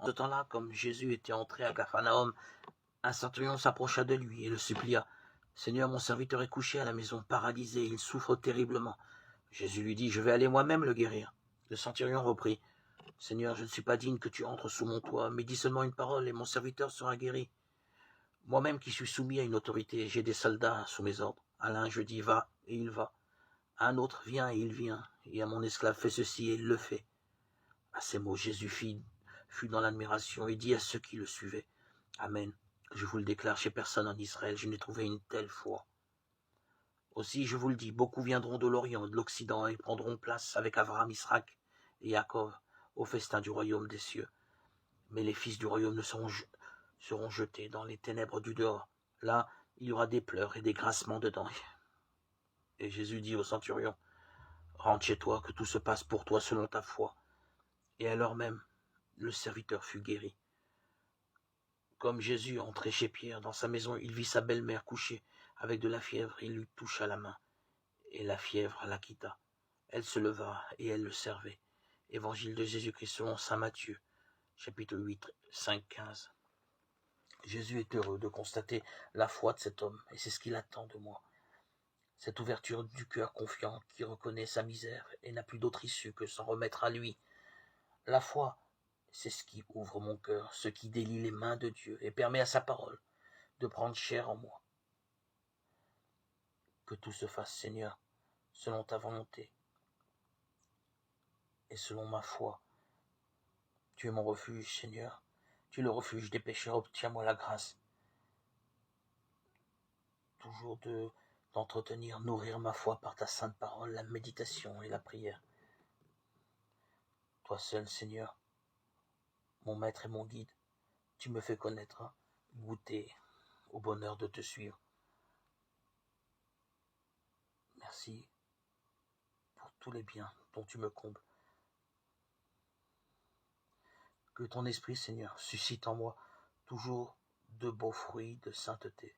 En ce temps-là, comme Jésus était entré à Capharnaüm, un centurion s'approcha de lui et le supplia. « Seigneur, mon serviteur est couché à la maison, paralysé, il souffre terriblement. » Jésus lui dit, « Je vais aller moi-même le guérir. » Le centurion reprit, « Seigneur, je ne suis pas digne que tu entres sous mon toit, mais dis seulement une parole et mon serviteur sera guéri. Moi-même qui suis soumis à une autorité, j'ai des soldats sous mes ordres. À l'un je dis, va, et il va. À un autre, viens, et il vient. Et à mon esclave, fais ceci, et il le fait. » À ces mots, Jésus fut dans l'admiration et dit à ceux qui le suivaient, « Amen. Je vous le déclare, chez personne en Israël, je n'ai trouvé une telle foi. Aussi, je vous le dis, beaucoup viendront de l'Orient et de l'Occident et prendront place avec Abraham, Isaac et Jacob au festin du royaume des cieux. Mais les fils du royaume seront jetés dans les ténèbres du dehors. Là, il y aura des pleurs et des grincements de dents. » Et Jésus dit au centurion, « Rentre chez toi, que tout se passe pour toi selon ta foi. » Et alors même, le serviteur fut guéri. Comme Jésus entrait chez Pierre dans sa maison, il vit sa belle-mère couchée avec de la fièvre. Il lui toucha la main, et la fièvre la quitta. Elle se leva, et elle le servait. Évangile de Jésus-Christ selon saint Matthieu, chapitre 8, 5, 15. Jésus est heureux de constater la foi de cet homme, et c'est ce qu'il attend de moi. Cette ouverture du cœur confiant qui reconnaît sa misère et n'a plus d'autre issue que s'en remettre à lui. La foi, c'est ce qui ouvre mon cœur, ce qui délie les mains de Dieu et permet à sa parole de prendre chair en moi. Que tout se fasse, Seigneur, selon ta volonté et selon ma foi. Tu es mon refuge, Seigneur. Tu es le refuge des pécheurs, obtiens-moi la grâce. Toujours d'entretenir, nourrir ma foi par ta sainte parole, la méditation et la prière. Toi seul, Seigneur, mon maître et mon guide, tu me fais connaître, goûter au bonheur de te suivre. Merci pour tous les biens dont tu me combles. Que ton esprit, Seigneur, suscite en moi toujours de beaux fruits de sainteté.